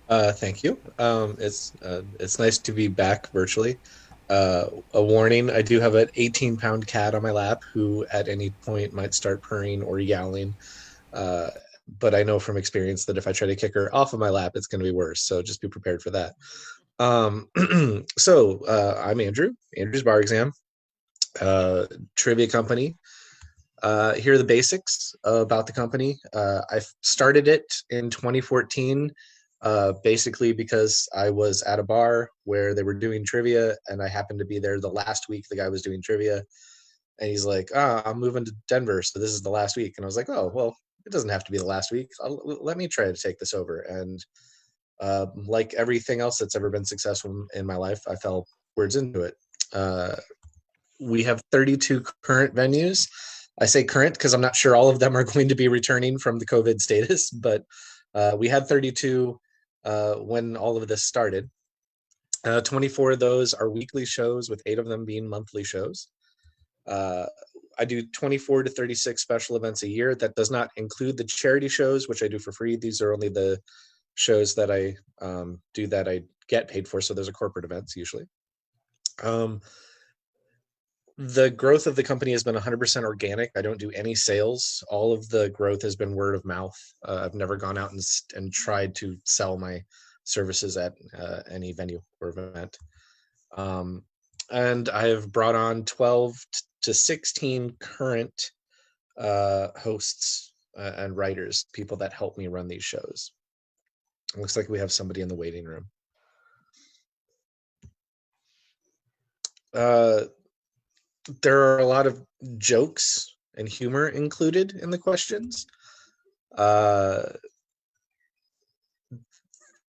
Thank you. It's nice to be back virtually. A warning: I do have an 18-pound cat on my lap who, at any point, might start purring or yowling. Uh, but I know from experience that if I try to kick her off of my lap, it's going to be worse. So just be prepared for that. Um, I'm Andrew. Andrew's Bar Exam, trivia company. Here are the basics about the company. I started it in 2014, basically because I was at a bar where they were doing trivia, and I happened to be there the last week the guy was doing trivia. And he's like, I'm moving to Denver, so this is the last week. And I was like, oh, well, it doesn't have to be the last week. Let me try to take this over. And like everything else that's ever been successful in my life, I fell words into it. Uh, we have 32 current venues. I say current because I'm not sure all of them are going to be returning from the COVID status, but we had 32 when all of this started. 24 of those are weekly shows, with 8 of them being monthly shows. Uh, I do 24 to 36 special events a year. That does not include the charity shows, which I do for free. These are only the shows that I do that I get paid for. So those are corporate events usually. Um, the growth of the company has been 100% organic. I don't do any sales. All of the growth has been word of mouth. I've never gone out and tried to sell my services at any venue or event. Um, and I have brought on 12 to 16 current hosts and writers, people that help me run these shows. It looks like we have somebody in the waiting room. Uh, there are a lot of jokes and humor included in the questions. Uh,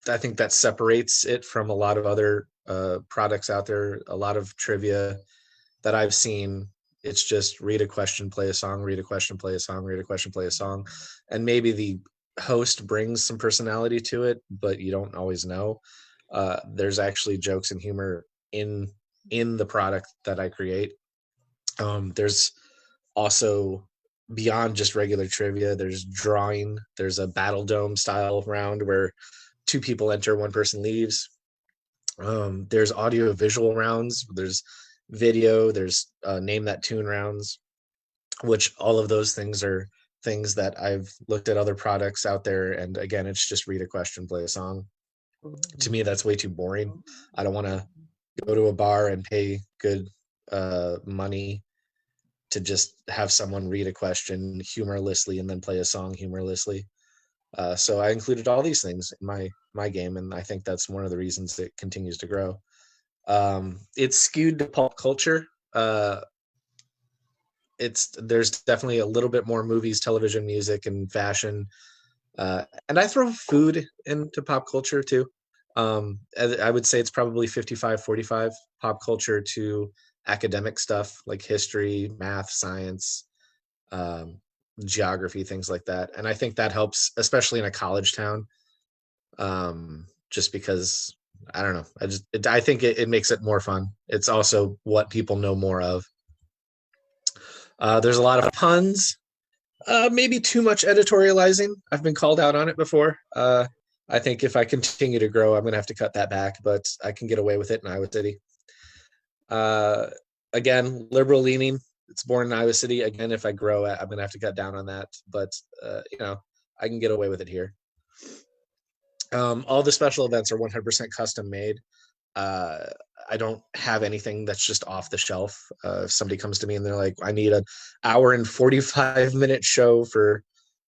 I think that separates it from a lot of other products out there. A lot of trivia that I've seen, it's just read a question, play a song, read a question, play a song, read a question, play a song, and maybe the host brings some personality to it, but you don't always know. There's actually jokes and humor in the product that I create. There's also, beyond just regular trivia, there's drawing. There's a battle dome style round where 2 people enter, 1 person leaves. There's audio visual rounds. There's video. There's name that tune rounds, which all of those things are things that I've looked at other products out there. And again, it's just read a question, play a song. To me, that's way too boring. I don't want to go to a bar and pay good money to just have someone read a question humorlessly and then play a song humorlessly. So I included all these things in my game, and I think that's one of the reasons it continues to grow. It's skewed to pulp culture. There's definitely a little bit more movies, television, music, and fashion, and I throw food into pop culture too. I would say it's probably 55-45 pop culture to academic stuff like history, math, science, um, geography, things like that. And I think that helps, especially in a college town, just because I don't know. I think it makes it more fun. It's also what people know more of. There's a lot of puns, maybe too much editorializing. I've been called out on it before. I think if I continue to grow, I'm going to have to cut that back, but I can get away with it in Iowa City. Uh, Again, liberal leaning. It's born in Iowa City. Again, if I grow, I'm going to have to cut down on that, but I can get away with it here. All the special events are 100% custom made. Uh, I don't have anything that's just off the shelf. If somebody comes to me and they're like, I need an hour and 45-minute show for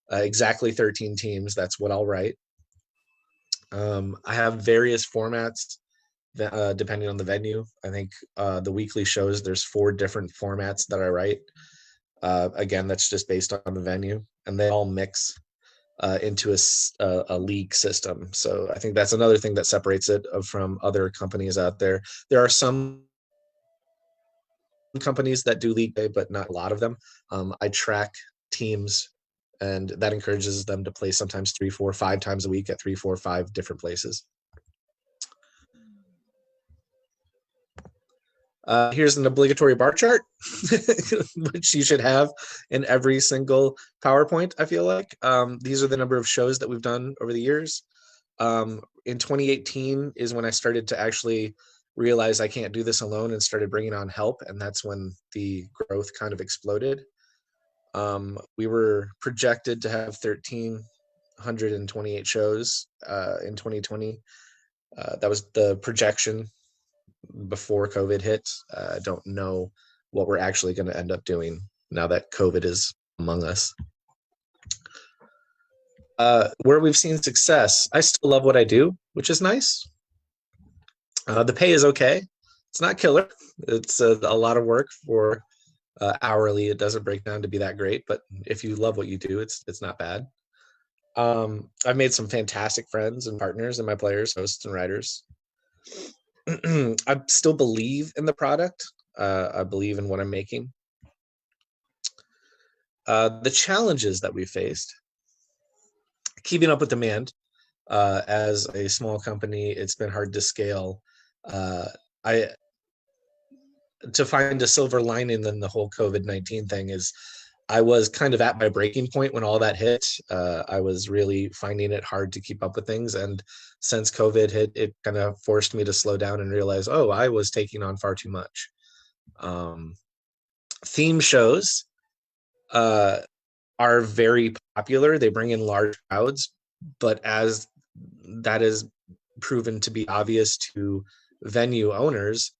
exactly 13 teams, that's what I'll write. I have various formats depending on the venue. I think the weekly shows, there's 4 different formats that I write. Again, that's just based on the venue, and they all mix into a league system. So I think that's another thing that separates it from other companies out there. There are some companies that do league day, but not a lot of them. I track teams, and that encourages them to play sometimes 3, 4, 5 times a week at 3, 4, 5 different places. Here's an obligatory bar chart, which you should have in every single PowerPoint, I feel like. These are the number of shows that we've done over the years. in 2018 is when I started to actually realize I can't do this alone and started bringing on help. And that's when the growth kind of exploded. We were projected to have 1,328 shows in 2020. That was the projection before COVID hit. I don't know what we're actually going to end up doing now that COVID is among us. Where we've seen success, I still love what I do, which is nice. The pay is okay. It's not killer. It's a lot of work for hourly. It doesn't break down to be that great, but if you love what you do, it's not bad. I've made some fantastic friends and partners in my players, hosts, and writers. I still believe in the product. I believe in what I'm making. The challenges that we faced, keeping up with demand. As a small company, it's been hard to scale. I to find a silver lining in the whole COVID-19 thing is I was kind of at my breaking point when all that hit. I was really finding it hard to keep up with things. And since COVID hit, it kind of forced me to slow down and realize, oh, I was taking on far too much. Theme shows are very popular. They bring in large crowds, but as that is proven to be obvious to venue owners,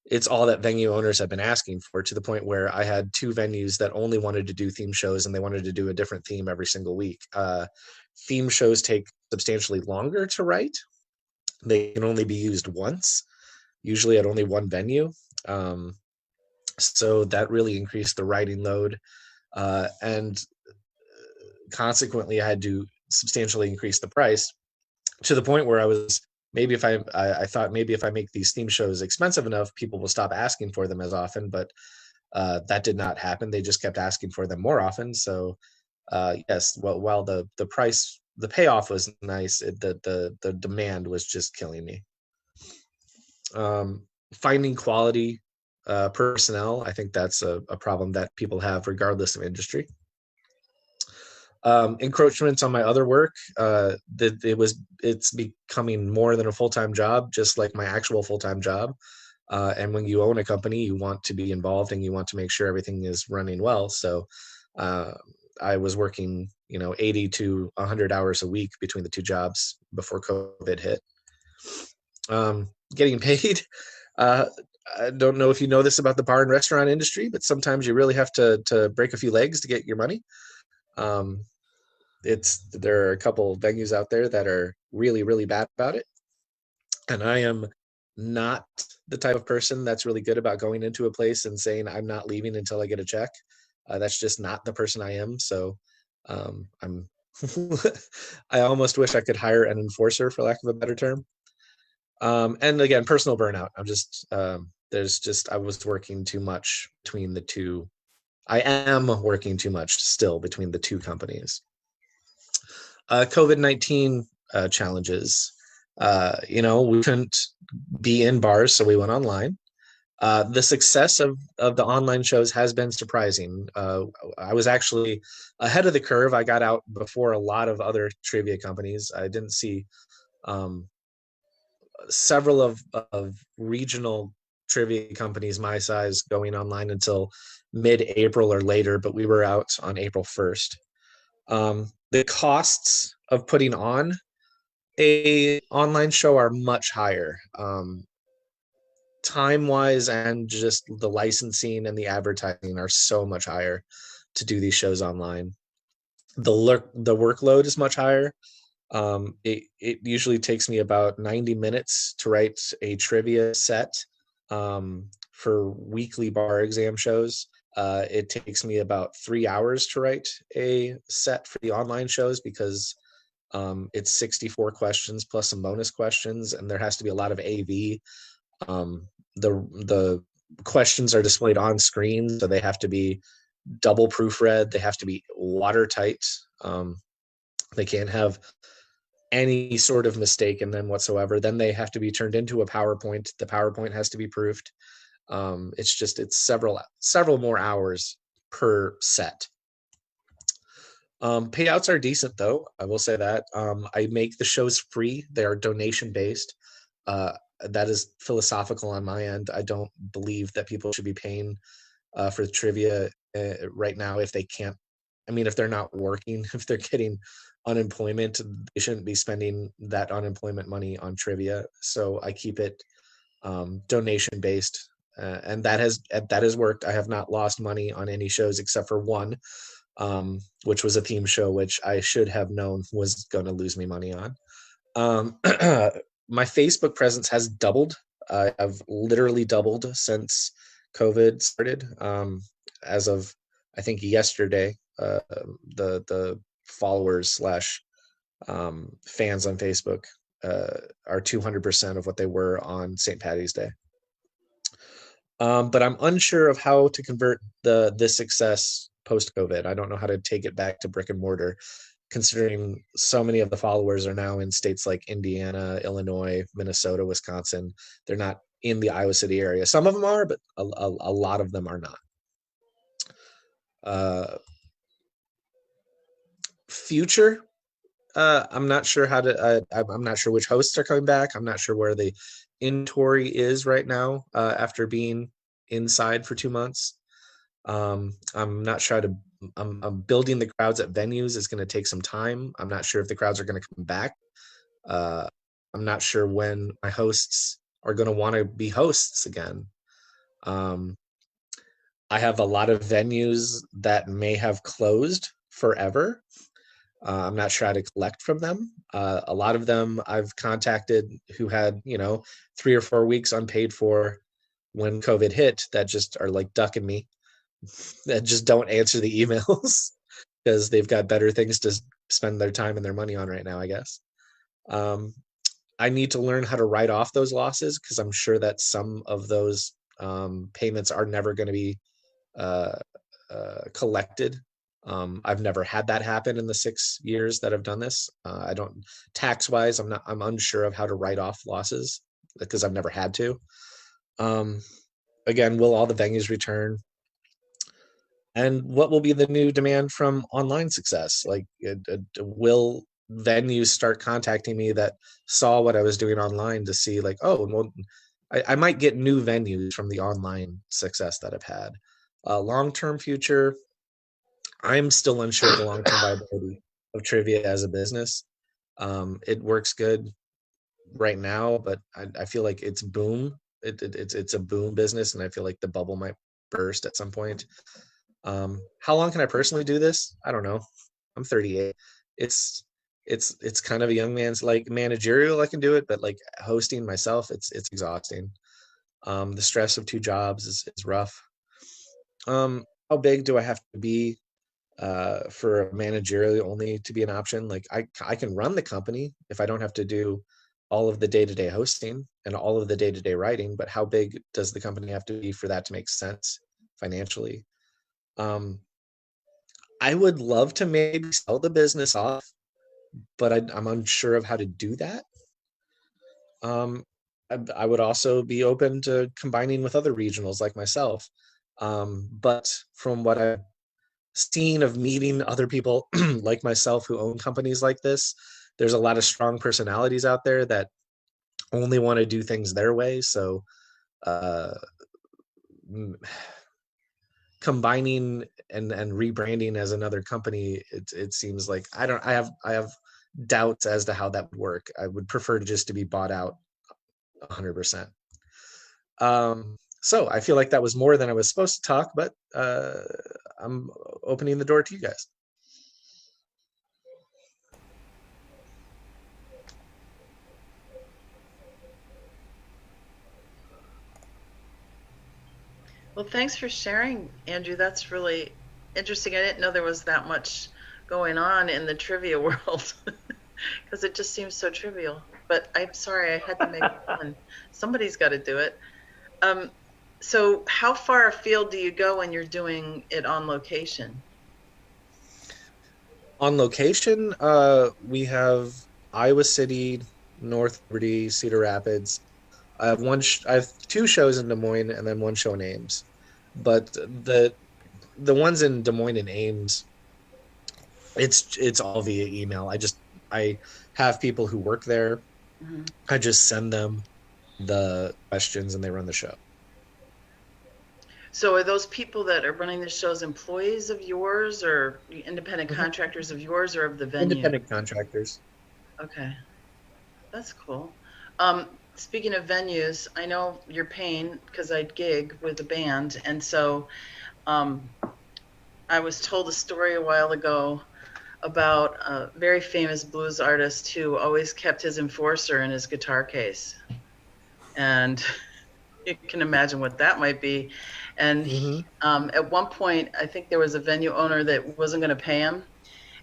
it's all that venue owners have been asking for, to the point where I had 2 venues that only wanted to do theme shows and they wanted to do a different theme every single week. Theme shows take substantially longer to write. They can only be used once, usually at only one venue. So that really increased the writing load. And consequently, I had to substantially increase the price, to the point where I was, maybe if I thought maybe if I make these theme shows expensive enough, people will stop asking for them as often, but that did not happen. They just kept asking for them more often. So yes, well, while the price, the payoff was nice, the demand was just killing me. Finding quality personnel, I think that's a problem that people have regardless of industry. Encroachments on my other work, it's becoming more than a full-time job, just like my actual full-time job. And when you own a company, you want to be involved and you want to make sure everything is running well. So I was working 80 to 100 hours a week between the 2 jobs before COVID hit. Getting paid, I don't know if you know this about the bar and restaurant industry, but sometimes you really have to break a few legs to get your money. There are a couple venues out there that are really, really bad about it. And I am not the type of person that's really good about going into a place and saying, I'm not leaving until I get a check. That's just not the person I am. So I'm, I almost wish I could hire an enforcer, for lack of a better term. And again, personal burnout. I was working too much between the two. I am working too much still between the 2 companies. COVID-19 challenges. We couldn't be in bars, so we went online. The success of the online shows has been surprising. I was actually ahead of the curve. I got out before a lot of other trivia companies. I didn't see several of regional trivia companies my size going online until mid-April or later, but we were out on April 1st. The costs of putting on a online show are much higher, time-wise, and just the licensing and the advertising are so much higher to do these shows online. The workload is much higher. It usually takes me about 90 minutes to write a trivia set for weekly bar exam shows. It takes me about 3 hours to write a set for the online shows, because it's 64 questions plus some bonus questions, and there has to be a lot of AV. The questions are displayed on screen, so they have to be double proofread. They have to be watertight. They can't have any sort of mistake in them whatsoever. Then they have to be turned into a PowerPoint. The PowerPoint has to be proofed. It's several more hours per set. Payouts are decent though. I will say that. I make the shows free. They are donation based. Uh, that is philosophical on my end. I don't believe that people should be paying for trivia right now if they can't. I mean, if they're not working, if they're getting unemployment, they shouldn't be spending that unemployment money on trivia. So I keep it donation based, and that has worked. I have not lost money on any shows except for one, which was a theme show, which I should have known was going to lose me money on. My Facebook presence has doubled. I've literally doubled since COVID started. As of I think yesterday, the followers slash fans on Facebook are 200% of what they were on St. Patty's Day. But I'm unsure of how to convert this success post COVID. I don't know how to take it back to brick and mortar, considering so many of the followers are now in states like Indiana, Illinois, Minnesota, Wisconsin. They're not in the Iowa City area. Some of them are, but a lot of them are not. Future, I'm not sure how to. I'm not sure which hosts are coming back. I'm not sure where the inventory is right now after being inside for 2 months. I'm not sure how to. I'm building the crowds at venues is going to take some time. I'm not sure if the crowds are going to come back. I'm not sure when my hosts are going to want to be hosts again. I have a lot of venues that may have closed forever. I'm not sure how to collect from them. A lot of them I've contacted who had, 3 or 4 weeks unpaid for when COVID hit that just are like ducking me, that just don't answer the emails because they've got better things to spend their time and their money on right now, I guess. I need to learn how to write off those losses because I'm sure that some of those payments are never going to be collected. I've never had that happen in the 6 years that I've done this. I don't tax wise. I'm unsure of how to write off losses because I've never had to. Again, will all the venues return? And what will be the new demand from online success? Like, will venues start contacting me that saw what I was doing online to see like, oh, well, I might get new venues from the online success that I've had. Long-term future, I'm still unsure of the long-term viability of trivia as a business. It works good right now, but I feel like it's boom. It's a boom business, and I feel like the bubble might burst at some point. How long can I personally do this? I don't know. I'm 38. It's kind of a young man's like managerial. I can do it, but like hosting myself, it's exhausting. The stress of two jobs is rough. How big do I have to be for managerial only to be an option? Like I can run the company if I don't have to do all of the day-to-day hosting and all of the day-to-day writing, but how big does the company have to be for that to make sense financially? I would love to maybe sell the business off, but I'm unsure of how to do that. I would also be open to combining with other regionals like myself. But from what I've seen of meeting other people like myself who own companies like this, there's a lot of strong personalities out there that only want to do things their way. So combining and rebranding as another company, it seems like I have doubts as to how that would work. I would prefer just to be bought out 100%. So I feel like that was more than I was supposed to talk, but I'm opening the door to you guys. Well, thanks for sharing, Andrew. That's really interesting. I didn't know there was that much going on in the trivia world because it just seems so trivial. But I'm sorry, I had to make it fun. Somebody's got to do it. So how far afield do you go when you're doing it on location? On location, we have Iowa City, North Liberty, Cedar Rapids. I have two shows in Des Moines and then one show in Ames. But the ones in Des Moines and Ames, It's all via email. I have people who work there. Hmm. I just send them the questions and they run the show. So are those people that are running the shows employees of yours or independent Mhm. contractors of yours or of the venue? Independent contractors. Okay, that's cool. Speaking of venues, I know you're paying because I gig with a band, and so um, I was told a story a while ago about a very famous blues artist who always kept his Enforcer in his guitar case. And you can imagine what that might be. And Hmm. at one point, I think there was a venue owner that wasn't going to pay him.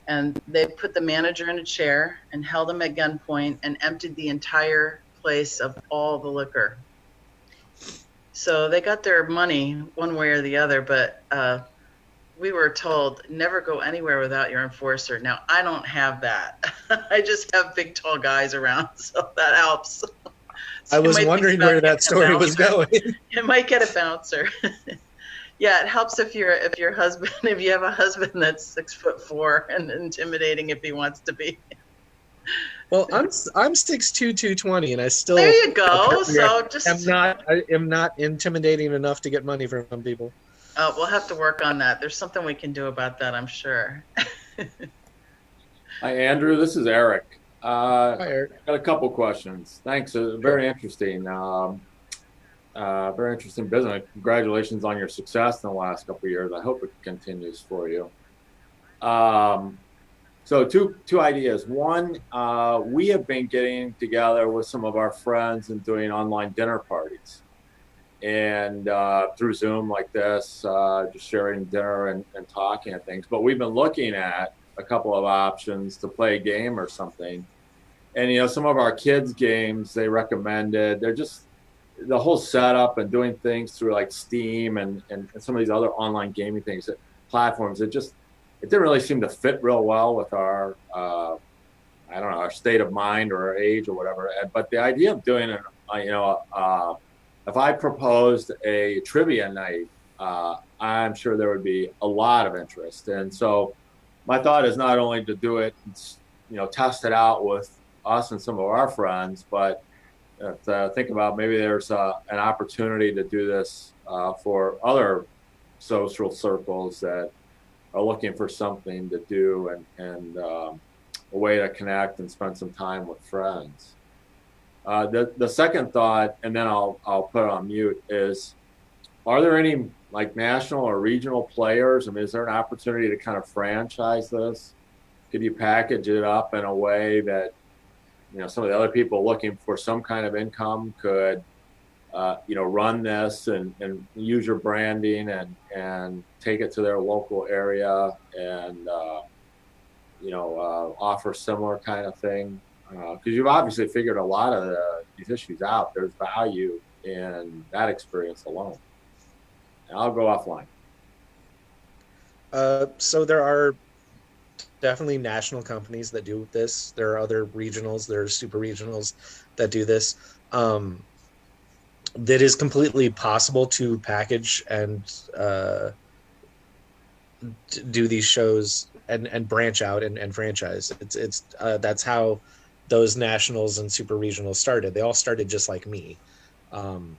And they put the manager in a chair and held him at gunpoint and emptied the entire place of all the liquor. So they got their money one way or the other, but we were told never go anywhere without your Enforcer. Now I don't have that. I just have big tall guys around, so that helps. I So you was might think wondering about where that getting a story was bouncer. going. You might get a bouncer. Yeah, it helps if your husband, if you have a husband that's 6'4" and intimidating if he wants to be. Well, I'm 6'2", 220, and I There still you go. So just I am not intimidating enough to get money from some people. we'll have to work on that. There's something we can do about that, I'm sure. Hi, Andrew. This is Eric. Hi, Eric. Got a couple questions. Thanks. Sure. Very interesting. Very interesting business. Congratulations on your success in the last couple of years. I hope it continues for you. Um, so two ideas. One, we have been getting together with some of our friends and doing online dinner parties, and through Zoom like this, just sharing dinner and talking and things. But we've been looking at a couple of options to play a game or something. And some of our kids' games they recommended, they're just the whole setup and doing things through like Steam and some of these other online gaming things platforms. It didn't really seem to fit real well with our I don't know, our state of mind or our age or whatever. But the idea of doing it, if I proposed a trivia night, I'm sure there would be a lot of interest. And so my thought is not only to do it, test it out with us and some of our friends, but to think about maybe there's an opportunity to do this for other social circles that are looking for something to do and a way to connect and spend some time with friends. The second thought, and then I'll put it on mute, is are there any like national or regional players? I mean, is there an opportunity to kind of franchise this? Could you package it up in a way that some of the other people looking for some kind of income could run this and use your branding and take it to their local area and offer similar kind of thing? Because you've obviously figured a lot of these issues out. There's value in that experience alone. And I'll go offline. So there are definitely national companies that do this. There are other regionals, there are super regionals that do this. That is completely possible to package and do these shows and branch out and franchise. It's that's how those nationals and super regionals started. They all started just like me. Um,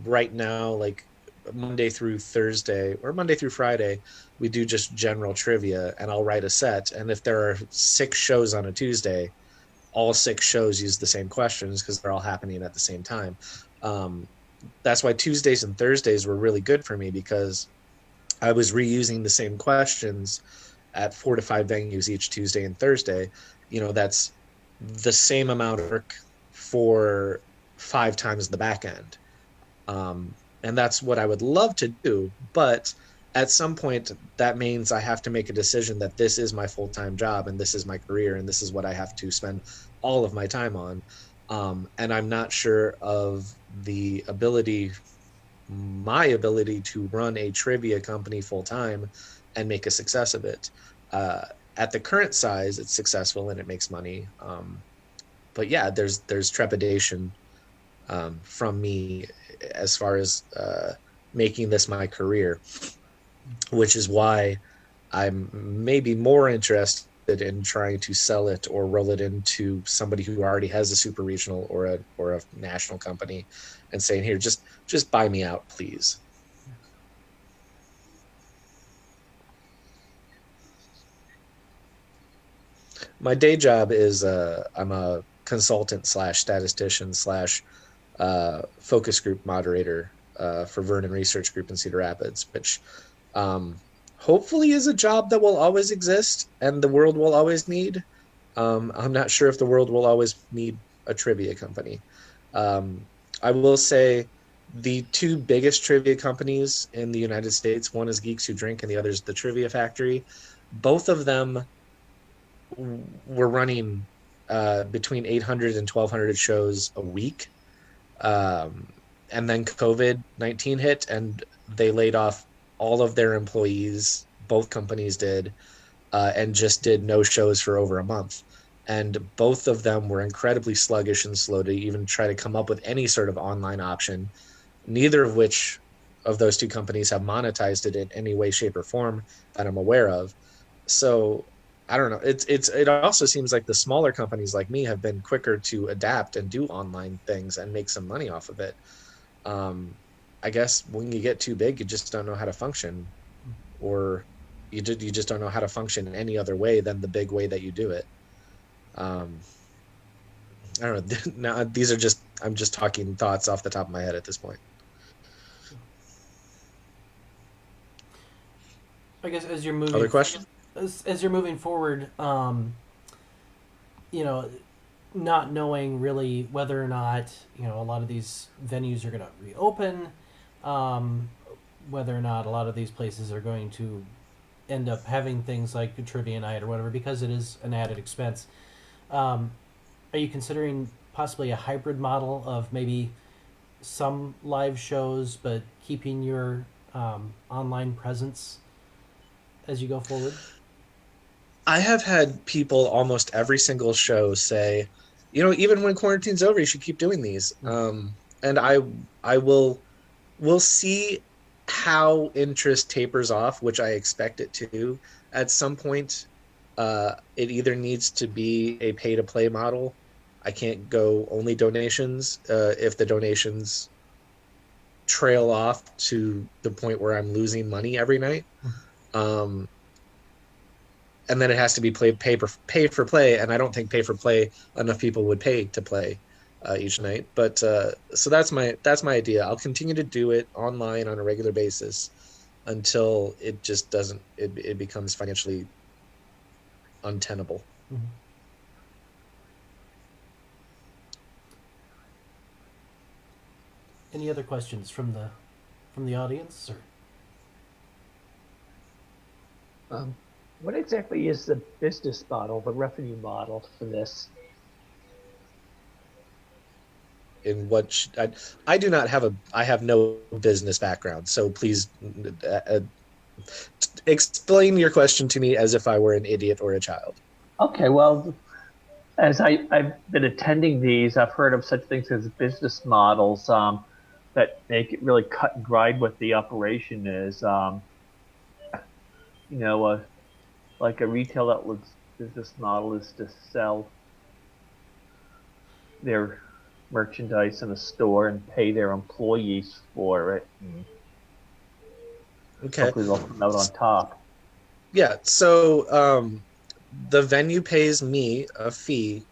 right now, like Monday through Thursday or Monday through Friday, we do just general trivia and I'll write a set. And if there are 6 shows on a Tuesday, all 6 shows use the same questions because they're all happening at the same time. That's why Tuesdays and Thursdays were really good for me because I was reusing the same questions at 4 to 5 venues each Tuesday and Thursday. That's the same amount of work for 5 times the back end. And that's what I would love to do. But at some point, that means I have to make a decision that this is my full-time job and this is my career and this is what I have to spend all of my time on. And I'm not sure of my ability to run a trivia company full-time and make a success of it. At the current size, it's successful and it makes money. But yeah, there's trepidation from me as far as making this my career, which is why I'm maybe more interested in trying to sell it or roll it into somebody who already has a super regional or a national company, and saying, here, just buy me out, please. My day job is I'm a consultant slash statistician slash focus group moderator for Vernon Research Group in Cedar Rapids, which um, hopefully is a job that will always exist and the world will always need. I'm not sure if the world will always need a trivia company. Um, I will say the two biggest trivia companies in the United States, one is Geeks Who Drink and the other is the Trivia Factory. Both of them were running between 800 and 1,200 shows a week. Um, and then COVID-19 hit and they laid off all of their employees. Both companies did, and just did no shows for over a month. And both of them were incredibly sluggish and slow to even try to come up with any sort of online option, neither of which of those two companies have monetized it in any way, shape, or form that I'm aware of. So I don't know. It also seems like the smaller companies like me have been quicker to adapt and do online things and make some money off of it. Um, I guess when you get too big, you just don't know how to function, or you just don't know how to function in any other way than the big way that you do it. Um, I don't know. Now these are just I'm just talking thoughts off the top of my head at this point. I guess as you're moving, Other questions? as you're moving forward, you know, not knowing really whether or not a lot of these venues are going to reopen, um, whether or not a lot of these places are going to end up having things like a trivia night or whatever, because it is an added expense. Um, are you considering possibly a hybrid model of maybe some live shows, but keeping your online presence as you go forward? I have had people almost every single show say, even when quarantine's over, you should keep doing these. And I will see how interest tapers off, which I expect it to. At some point, it either needs to be a pay-to-play model. I can't go only donations. If the donations trail off to the point where I'm losing money every night. And then it has to be pay for play, and I don't think pay for play enough people would pay to play each night. But so that's my idea. I'll continue to do it online on a regular basis until it just doesn't. It becomes financially untenable. Mm-hmm. Any other questions from the audience? Or What exactly is the business model, the revenue model for this? In what I do not have I have no business background, so please explain your question to me as if I were an idiot or a child. Okay, well, as I've been attending these, I've heard of such things as business models that make it really cut and grind what the operation is. Like a retail outlet's business model is to sell their merchandise in a store and pay their employees for it. And Okay. hopefully they'll come out on top. Yeah, so the venue pays me a fee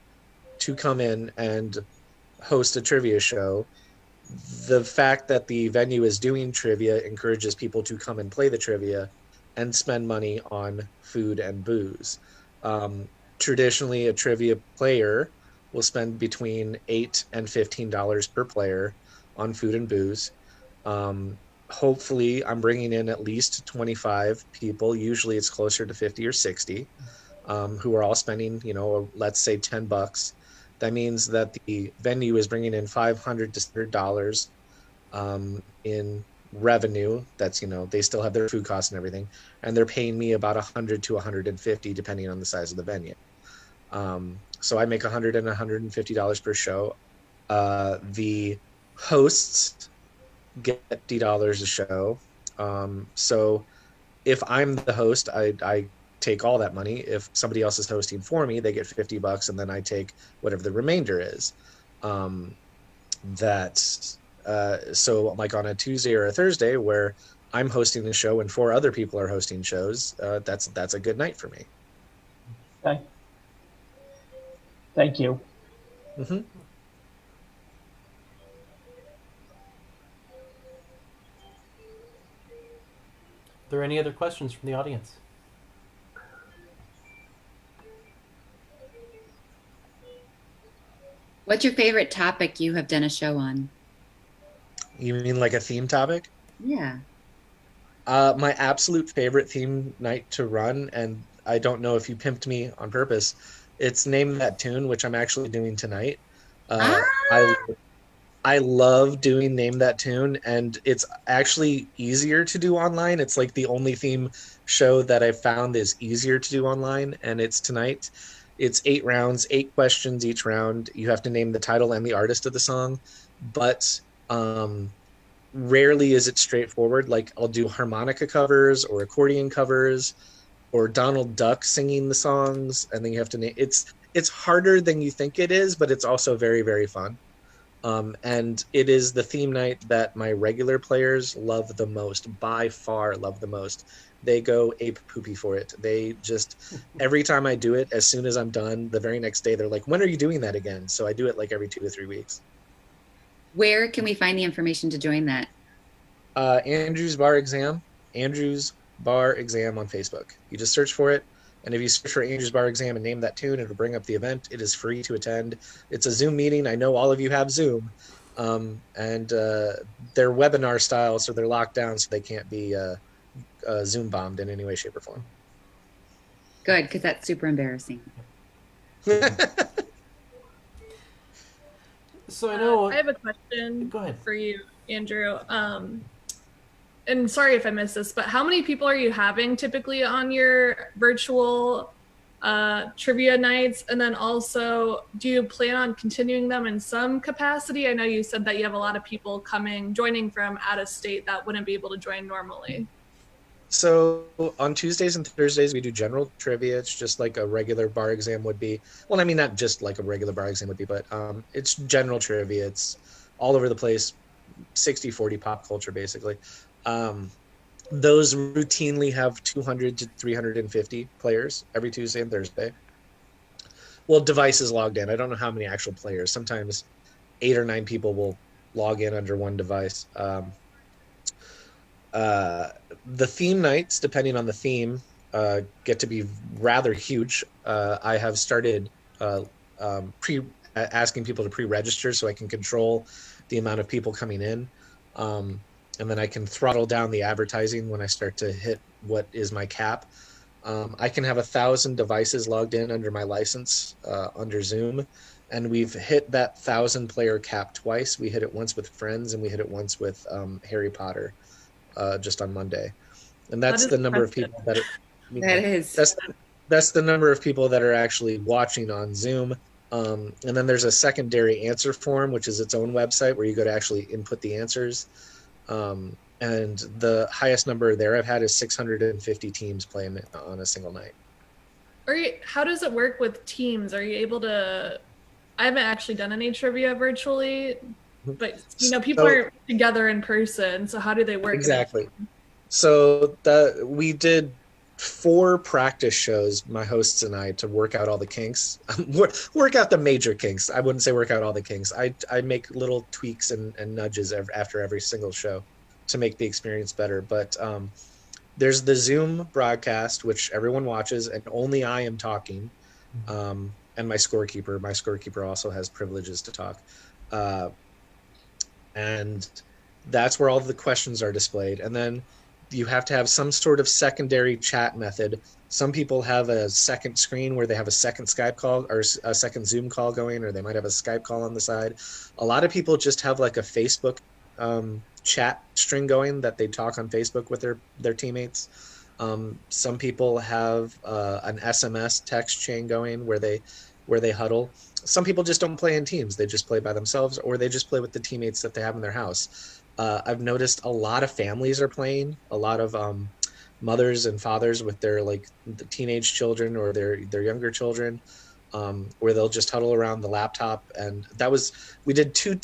to come in and host a trivia show. The fact that the venue is doing trivia encourages people to come and play the trivia and spend money on food and booze. Traditionally, a trivia player will spend between $8 and $15 per player on food and booze. Hopefully, I'm bringing in at least 25 people. Usually, it's closer to 50 or 60, who are all spending, let's say $10. That means that the venue is bringing in $500 to $600 in revenue. That's they still have their food costs and everything, and they're paying me about 100 to 150 depending on the size of the venue. So I make $100 and $150 per show. The hosts get $50 a show. So if I'm the host, I take all that money. If somebody else is hosting for me, they get $50, and then I take whatever the remainder is. So like on a Tuesday or a Thursday where I'm hosting the show and 4 other people are hosting shows, that's a good night for me. Okay. Thank you. Mm-hmm. Are there any other questions from the audience? What's your favorite topic you have done a show on? You mean like a theme topic? Yeah. My absolute favorite theme night to run, and I don't know if you pimped me on purpose, it's Name That Tune, which I'm actually doing tonight. I love doing Name That Tune, and it's actually easier to do online. It's like the only theme show that I've found is easier to do online, and it's tonight. It's 8 rounds, 8 questions each round. You have to name the title and the artist of the song, but rarely is it straightforward. Like I'll do harmonica covers or accordion covers or Donald Duck singing the songs, and then you have to name it's harder than you think it is, but it's also very, very fun. And it is the theme night that my regular players love the most, by far love the most. They go ape poopy for it. They just, every time I do it, as soon as I'm done, the very next day, they're like, when are you doing that again? So I do it like every 2 to 3 weeks. Where can we find the information to join that? Andrew's Bar Exam on Facebook. You just search for it. And if you search for Andrew's Bar Exam and name that tune, it'll bring up the event. It is free to attend. It's a Zoom meeting. I know all of you have Zoom. And they're webinar style, so they're locked down, so they can't be Zoom bombed in any way, shape, or form. Good, because that's super embarrassing. So I know. I have a question Go ahead. for you, Andrew. And sorry if I missed this, but how many people are you having typically on your virtual trivia nights? And then also, do you plan on continuing them in some capacity? I know you said that you have a lot of people joining from out of state that wouldn't be able to join normally. So on Tuesdays and Thursdays, we do general trivia. It's just like a regular bar exam would be. Well, I mean, not just like a regular bar exam would be, but it's general trivia. It's all over the place, 60-40 pop culture, basically. Those routinely have 200 to 350 players every Tuesday and Thursday. Well, devices logged in. I don't know how many actual players. Sometimes 8 or 9 people will log in under one device. The theme nights, depending on the theme, get to be rather huge. I have started asking people to pre-register so I can control the amount of people coming in. And then I can throttle down the advertising when I start to hit what is my cap. I can have 1,000 devices logged in under my license under Zoom. And we've hit that 1,000 player cap twice. We hit it once with Friends, and we hit it once with Harry Potter just on Monday. And that's the number of people that that's the number of people that are actually watching on Zoom. And then there's a secondary answer form, which is its own website where you go to actually input the answers. And the highest number there I've had is 650 teams playing on a single night. How does it work with teams? Are you able to? I haven't actually done any trivia virtually, but people are together in person. So how do they work? Exactly. So we did 4 practice shows, my hosts and I, to work out all the kinks. Work out the major kinks. I wouldn't say work out all the kinks. I make little tweaks and nudges after every single show to make the experience better. But there's the Zoom broadcast, which everyone watches, and only I am talking. And my scorekeeper also has privileges to talk. And that's where all the questions are displayed. And then you have to have some sort of secondary chat method. Some people have a second screen where they have a second Skype call or a second Zoom call going, or they might have a Skype call on the side. A lot of people just have like a Facebook chat string going that they talk on Facebook with their teammates. Some people have an SMS text chain going where they huddle. Some people just don't play in teams. They just play by themselves, or they just play with the teammates that they have in their house. I've noticed a lot of families are playing. A lot of mothers and fathers with their like the teenage children or their younger children, where they'll just huddle around the laptop. And we did two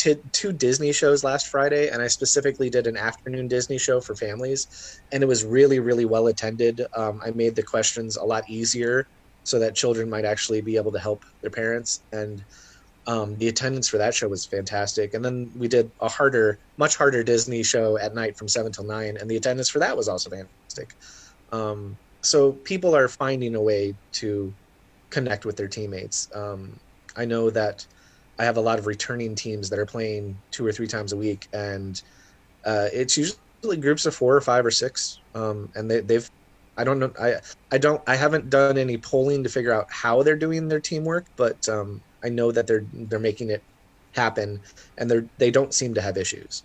Disney shows last Friday, and I specifically did an afternoon Disney show for families, and it was really, really well attended. I made the questions a lot easier so that children might actually be able to help their parents, and the attendance for that show was fantastic. And then we did a much harder Disney show at night from 7 till 9, and the attendance for that was also fantastic. So people are finding a way to connect with their teammates. I know that I have a lot of returning teams that are playing 2 or 3 times a week, and it's usually groups of 4 or 5 or 6. And they've, I don't know, I haven't done any polling to figure out how they're doing their teamwork, but I know that they're making it happen, and they don't seem to have issues.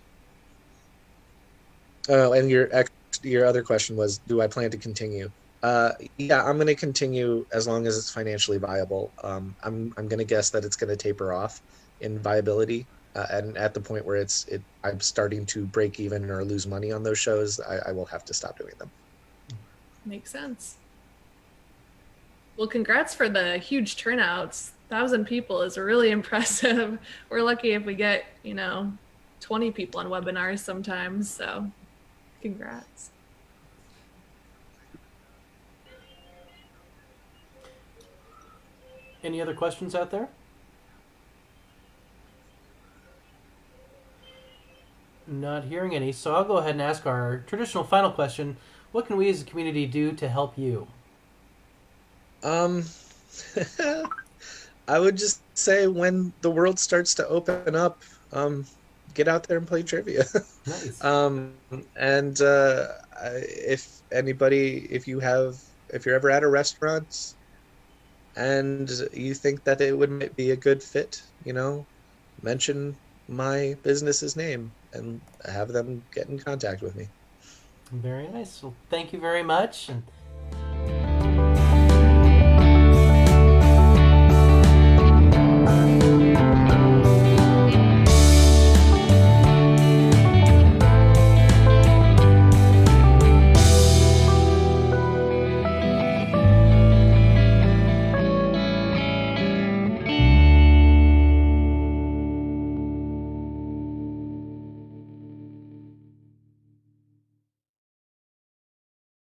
And your other question was, do I plan to continue? Yeah, I'm going to continue as long as it's financially viable. I'm going to guess that it's going to taper off in viability, and at the point where I'm starting to break even or lose money on those shows, I will have to stop doing them. Makes sense. Well, congrats for the huge turnouts. 1,000 people is really impressive. We're lucky if we get 20 people on webinars sometimes. So, congrats. Any other questions out there? Not hearing any, so I'll go ahead and ask our traditional final question. What can we as a community do to help you? I would just say when the world starts to open up, get out there and play trivia. Nice. If you're ever at a restaurant and you think that it would be a good fit, mention my business's name and have them get in contact with me. Very nice. Well, thank you very much. And